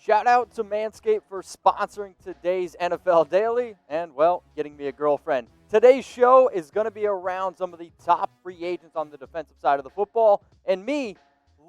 Shout out to Manscaped for sponsoring today's NFL Daily and, well, getting me a girlfriend. Today's show is going to be around some of the top free agents on the defensive side of the football and me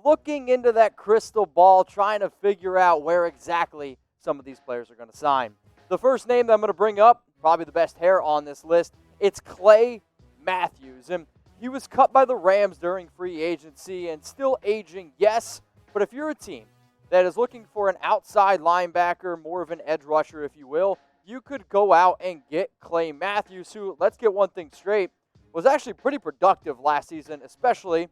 looking into that crystal ball, trying to figure out where exactly some of these players are going to sign. The first name that I'm going to bring up, probably the best hair on this list, it's Clay Matthews. And he was cut by the Rams during free agency and still aging, yes, but if you're a team that is looking for an outside linebacker, more of an edge rusher, if you will, you could go out and get Clay Matthews, who, let's get one thing straight, was actually pretty productive last season, especially,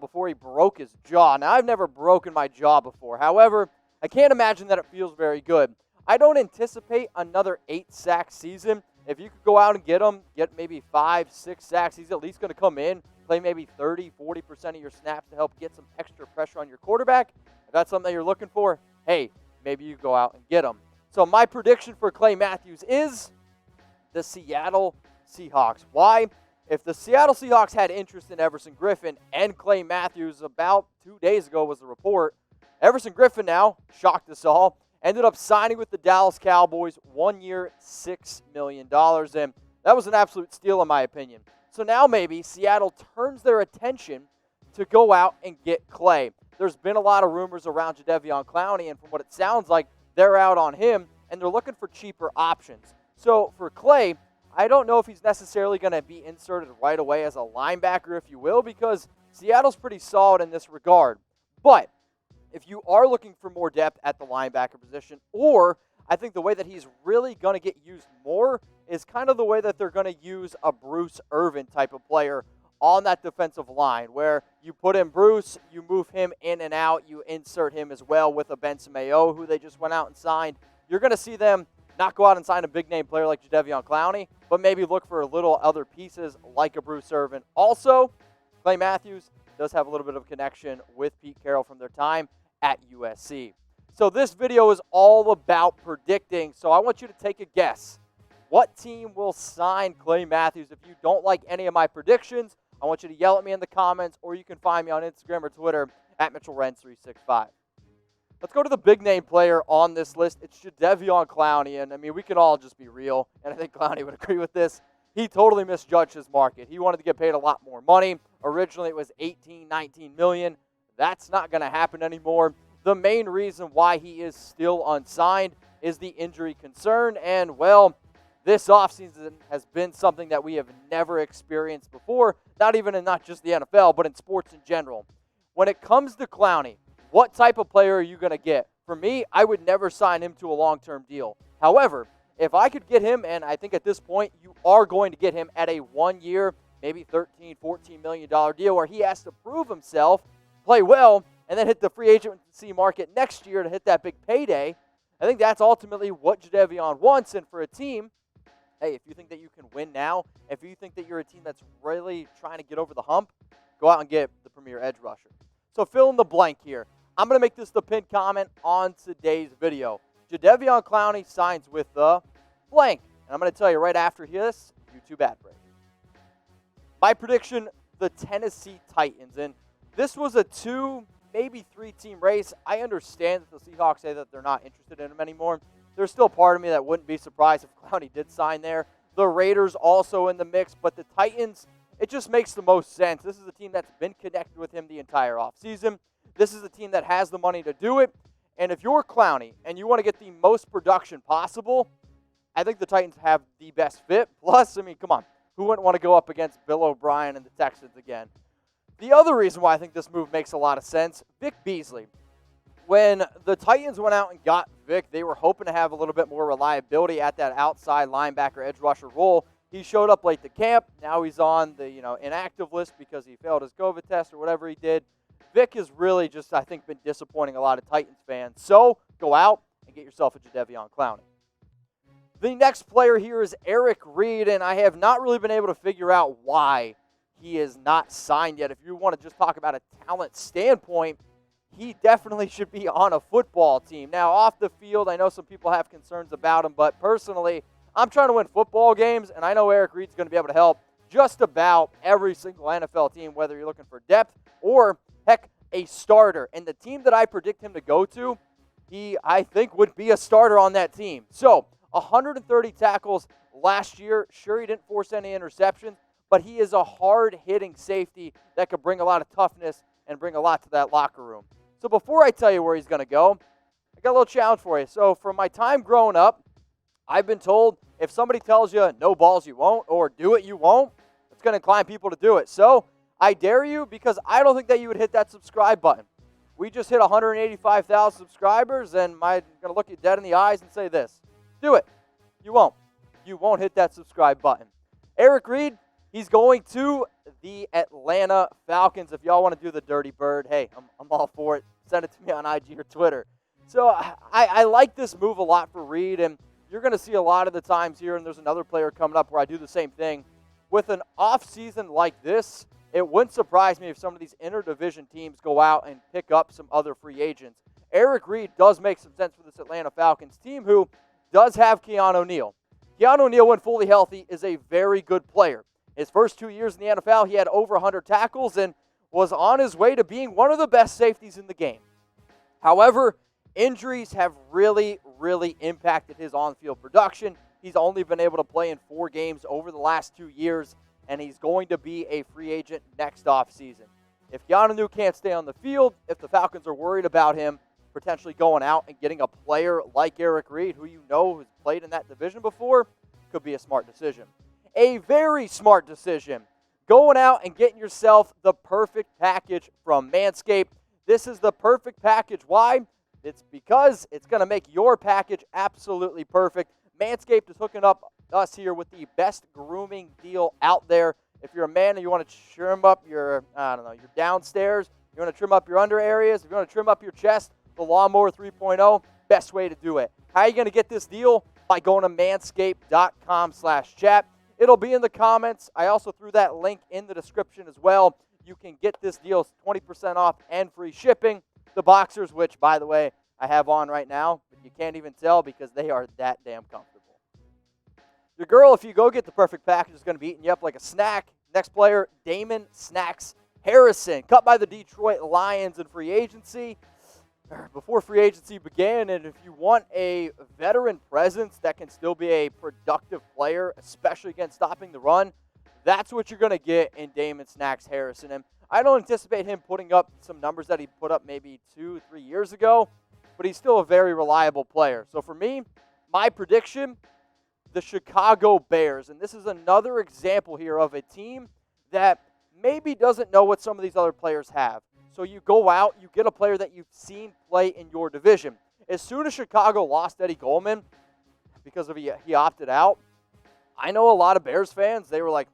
before he broke his jaw. Now, I've never broken my jaw before. However, I can't imagine that it feels very good. I don't anticipate another 8-sack season. If you could go out and get him, get maybe 5-6 sacks, he's at least going to come in, play maybe 30-40% of your snaps to help get some extra pressure on your quarterback. If that's something that you're looking for, hey, maybe you go out and get him. So my prediction for Clay Matthews is the Seattle Seahawks. Why? If the Seattle Seahawks had interest in Everson Griffen and Clay Matthews about 2 days ago was the report, Everson Griffen now, shocked us all, ended up signing with the Dallas Cowboys, 1 year, $6 million. And that was an absolute steal in my opinion. So now maybe Seattle turns their attention to go out and get Clay. There's been a lot of rumors around Jadeveon Clowney, and from what it sounds like, they're out on him, and they're looking for cheaper options. So for Clay, I don't know if he's necessarily going to be inserted right away as a linebacker, if you will, because Seattle's pretty solid in this regard. But if you are looking for more depth at the linebacker position, or I think the way that he's really going to get used more is kind of the way that they're going to use a Bruce Irvin type of player on that defensive line, where you put in Bruce, you move him in and out, you insert him as well with a Benson Mayo, who they just went out and signed. You're going to see them not go out and sign a big-name player like Jadeveon Clowney, but maybe look for a little other pieces like a Bruce Irvin. Also, Clay Matthews does have a little bit of a connection with Pete Carroll from their time at USC. So this video is all about predicting, so I want you to take a guess. What team will sign Clay Matthews? If you don't like any of my predictions, I want you to yell at me in the comments, or you can find me on Instagram or Twitter at Mitchell Renz 365. Let's go to the big-name player on this list. It's Jadeveon Clowney, and, we can all just be real, and I think Clowney would agree with this. He totally misjudged his market. He wanted to get paid a lot more money. Originally, it was $18, $19 million. That's not going to happen anymore. The main reason why he is still unsigned is the injury concern, and, well, this offseason has been something that we have never experienced before, not just the NFL, but in sports in general. When it comes to Clowney, what type of player are you going to get? For me, I would never sign him to a long-term deal. However, if I could get him, and I think at this point you are going to get him at a 1 year, maybe $13, $14 million deal where he has to prove himself, play well, and then hit the free agency market next year to hit that big payday, I think that's ultimately what Jadeveon wants. And for a team, hey, if you think that you can win now, if you think that you're a team that's really trying to get over the hump, go out and get the premier edge rusher. So fill in the blank here. I'm going to make this the pinned comment on today's video. Jadeveon Clowney signs with the blank. And I'm going to tell you right after this YouTube ad break. My prediction, the Tennessee Titans. And this was a 2, maybe 3-team race. I understand that the Seahawks say that they're not interested in him anymore. There's still part of me that wouldn't be surprised if Clowney did sign there. The Raiders also in the mix, but the Titans, it just makes the most sense. This is a team that's been connected with him the entire offseason. This is a team that has the money to do it. And if you're Clowney and you want to get the most production possible, I think the Titans have the best fit. Plus, come on, who wouldn't want to go up against Bill O'Brien and the Texans again? The other reason why I think this move makes a lot of sense, Vic Beasley. When the Titans went out and got Vic, they were hoping to have a little bit more reliability at that outside linebacker edge rusher role. He showed up late to camp. Now he's on the inactive list because he failed his COVID test or whatever he did. Vic has really just, I think, been disappointing a lot of Titans fans. So go out and get yourself a Jadeveon Clowney. The next player here is Eric Reid, and I have not really been able to figure out why he is not signed yet. If you want to just talk about a talent standpoint, he definitely should be on a football team. Now, off the field, I know some people have concerns about him, but personally, I'm trying to win football games, and I know Eric Reid's going to be able to help just about every single NFL team, whether you're looking for depth or, heck, a starter. And the team that I predict him to go to, he, I think, would be a starter on that team. So, 130 tackles last year. Sure, he didn't force any interceptions, but he is a hard-hitting safety that could bring a lot of toughness and bring a lot to that locker room. So before I tell you where he's going to go, I got a little challenge for you. So from my time growing up, I've been told if somebody tells you no balls you won't or do it you won't, it's going to incline people to do it. So I dare you, because I don't think that you would hit that subscribe button. We just hit 185,000 subscribers, and I'm going to look you dead in the eyes and say this. Do it. You won't. You won't hit that subscribe button. Eric Reid, he's going to the Atlanta Falcons. If y'all want to do the dirty bird, hey, I'm all for it. Send it to me on IG or Twitter. So I like this move a lot for Reid, and you're going to see a lot of the times here, and there's another player coming up where I do the same thing. With an off-season like this, it wouldn't surprise me if some of these interdivision teams go out and pick up some other free agents. Eric Reid does make some sense for this Atlanta Falcons team, who does have Keanu Neal. Keanu Neal, when fully healthy, is a very good player. His first 2 years in the NFL, he had over 100 tackles and was on his way to being one of the best safeties in the game. However, injuries have really impacted his on-field production. He's only been able to play in 4 games over the last 2 years, and he's going to be a free agent next offseason. If Keanu Neal can't stay on the field, if the Falcons are worried about him potentially going out and getting a player like Eric Reid, who you know has played in that division before, could be a smart decision. A very smart decision, going out and getting yourself the perfect package from Manscaped. This is the perfect package. Why? It's because it's going to make your package absolutely perfect. Manscaped is hooking up us here with the best grooming deal out there. If you're a man and you want to trim up your, your downstairs, you want to trim up your under areas, if you want to trim up your chest, the Lawnmower 3.0, best way to do it. How are you going to get this deal? By going to manscaped.com/chat. It'll be in the comments. I also threw that link in the description as well. You can get this deal 20% off and free shipping. The boxers, which, by the way, I have on right now, but you can't even tell because they are that damn comfortable. Your girl, if you go get the perfect package, is going to be eating you up like a snack. Next player, Damon Snacks Harrison, cut by the Detroit Lions in free agency. Before free agency began, and if you want a veteran presence that can still be a productive player, especially against stopping the run, that's what you're going to get in Damon Snacks Harrison. And I don't anticipate him putting up some numbers that he put up maybe 2-3 years ago, but he's still a very reliable player. So for me, my prediction, the Chicago Bears. And this is another example here of a team that maybe doesn't know what some of these other players have. So you go out, you get a player that you've seen play in your division. As soon as Chicago lost Eddie Goldman, because of he opted out, I know a lot of Bears fans, they were like,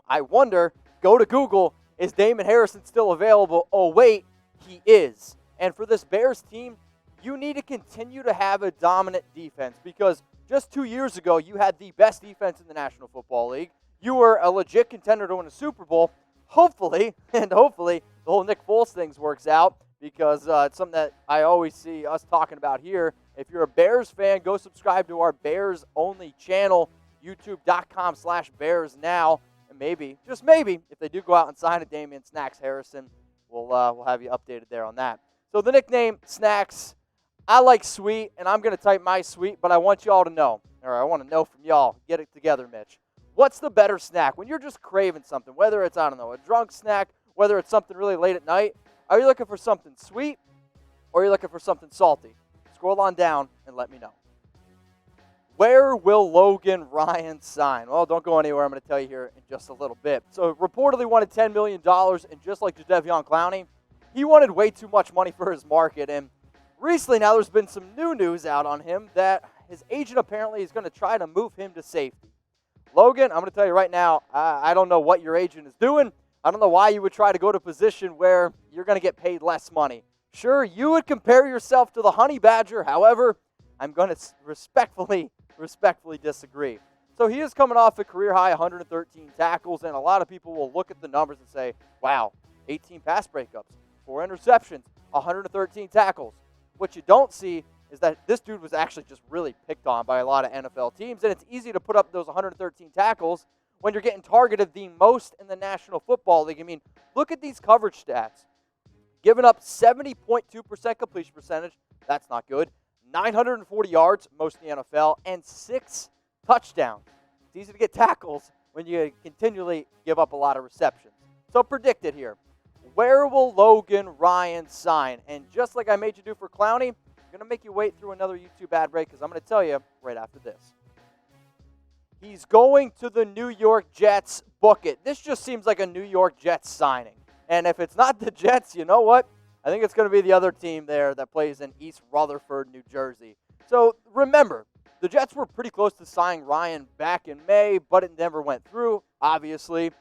I wonder, go to Google, is Damon Harrison still available? Oh, wait, he is. And for this Bears team, you need to continue to have a dominant defense, because just 2 years ago, you had the best defense in the National Football League. You were a legit contender to win a Super Bowl. Hopefully, the whole Nick Foles thing works out, because it's something that I always see us talking about here. If you're a Bears fan, go subscribe to our Bears-only channel, youtube.com/Bears now. And maybe, just maybe, if they do go out and sign a Damon Snacks Harrison, we'll have you updated there on that. So the nickname, Snacks, I like sweet, and I'm going to type my sweet, but I want y'all to know, or I want to know from y'all. Get it together, Mitch. What's the better snack? When you're just craving something, whether it's, I don't know, a drunk snack, whether it's something really late at night, are you looking for something sweet or are you looking for something salty? Scroll on down and let me know. Where will Logan Ryan sign? Well, don't go anywhere. I'm going to tell you here in just a little bit. So reportedly wanted $10 million, and just like Jadeveon Clowney, he wanted way too much money for his market. And recently now there's been some new news out on him that his agent apparently is going to try to move him to safety. Logan, I'm going to tell you right now, I don't know what your agent is doing. I don't know why you would try to go to a position where you're going to get paid less money. Sure, you would compare yourself to the Honey Badger. However, I'm going to respectfully disagree. So he is coming off a career-high 113 tackles, and a lot of people will look at the numbers and say, wow, 18 pass breakups, 4 interceptions, 113 tackles. What you don't see is that this dude was actually just really picked on by a lot of NFL teams, and it's easy to put up those 113 tackles when you're getting targeted the most in the National Football League. I mean, look at these coverage stats. Giving up 70.2% completion percentage, that's not good. 940 yards, most in the NFL, and 6 touchdowns. It's easy to get tackles when you continually give up a lot of receptions. So predict it here. Where will Logan Ryan sign? And just like I made you do for Clowney, I'm going to make you wait through another YouTube ad break because I'm going to tell you right after this. He's going to the New York Jets. Book it. This just seems like a New York Jets signing. And if it's not the Jets, you know what? I think it's going to be the other team there that plays in East Rutherford, New Jersey. So remember, the Jets were pretty close to signing Ryan back in May, but it never went through, obviously.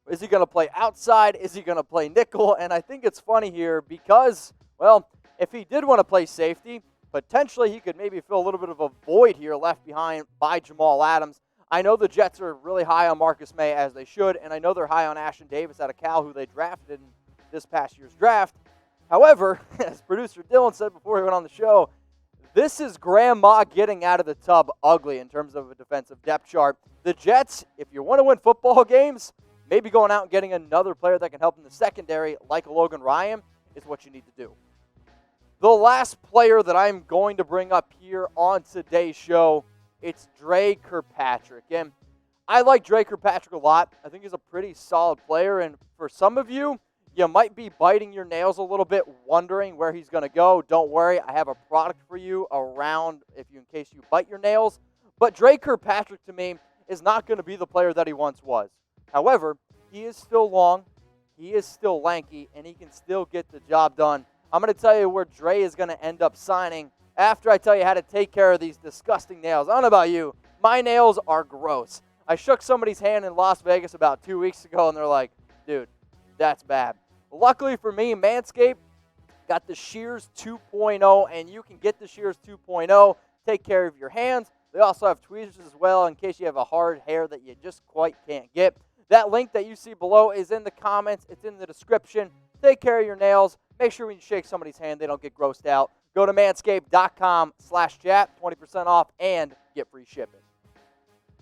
Is he going to play outside? Is he going to play nickel? And I think it's funny here because, well, if he did want to play safety, potentially he could maybe fill a little bit of a void here left behind by Jamal Adams. I know the Jets are really high on Marcus May, as they should, and I know they're high on Ashton Davis out of Cal, who they drafted in this past year's draft. However, as producer Dylan said before he went on the show, this is grandma getting out of the tub ugly in terms of a defensive depth chart. The Jets, if you want to win football games, maybe going out and getting another player that can help in the secondary, like a Logan Ryan, is what you need to do. The last player that I'm going to bring up here on today's show, it's Dre Kirkpatrick. And I like Dre Kirkpatrick a lot. I think he's a pretty solid player. And for some of you, you might be biting your nails a little bit, wondering where he's going to go. Don't worry, I have a product for you around in case you bite your nails. But Dre Kirkpatrick, to me, is not going to be the player that he once was. However, he is still long, he is still lanky, and he can still get the job done. I'm going to tell you where Dre is going to end up signing after I tell you how to take care of these disgusting nails. I don't know about you, my nails are gross. I shook somebody's hand in Las Vegas about 2 weeks ago, and they're like, dude, that's bad. Luckily for me, Manscaped got the Shears 2.0, and you can get the Shears 2.0, take care of your hands. They also have tweezers as well in case you have a hard hair that you just quite can't get. That link that you see below is in the comments. It's in the description. Take care of your nails. Make sure when you shake somebody's hand, they don't get grossed out. Go to manscaped.com/chat, 20% off, and get free shipping.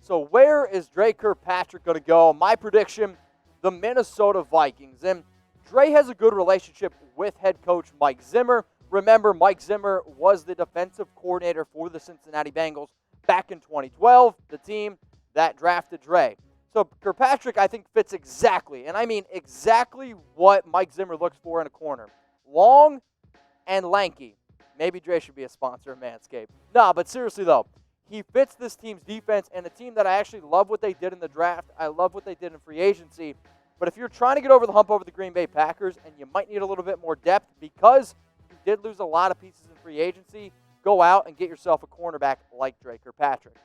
So where is Dre Kirkpatrick going to go? My prediction, the Minnesota Vikings. And Dre has a good relationship with head coach Mike Zimmer. Remember, Mike Zimmer was the defensive coordinator for the Cincinnati Bengals back in 2012, the team that drafted Dre. So Kirkpatrick, I think, fits exactly, and I mean exactly what Mike Zimmer looks for in a corner. Long and lanky. Maybe Dre should be a sponsor of Manscaped. No, but seriously, though, he fits this team's defense and a team that I actually love what they did in the draft. I love what they did in free agency. But if you're trying to get over the hump over the Green Bay Packers and you might need a little bit more depth because you did lose a lot of pieces in free agency, go out and get yourself a cornerback like Dre Kirkpatrick.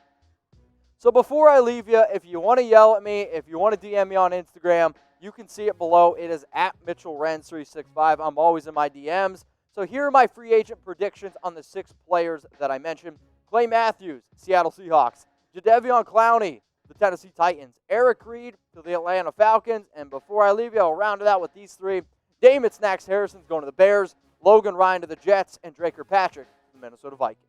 So before I leave you, if you want to yell at me, if you want to DM me on Instagram, you can see it below. It is at Mitchell Renz 365. I'm always in my DMs. So here are my free agent predictions on the 6 players that I mentioned. Clay Matthews, Seattle Seahawks. Jadeveon Clowney, the Tennessee Titans. Eric Reid to the Atlanta Falcons. And before I leave you, I'll round it out with these 3. Damon Harrison's going to the Bears. Logan Ryan to the Jets. And Dre Kirkpatrick to the Minnesota Vikings.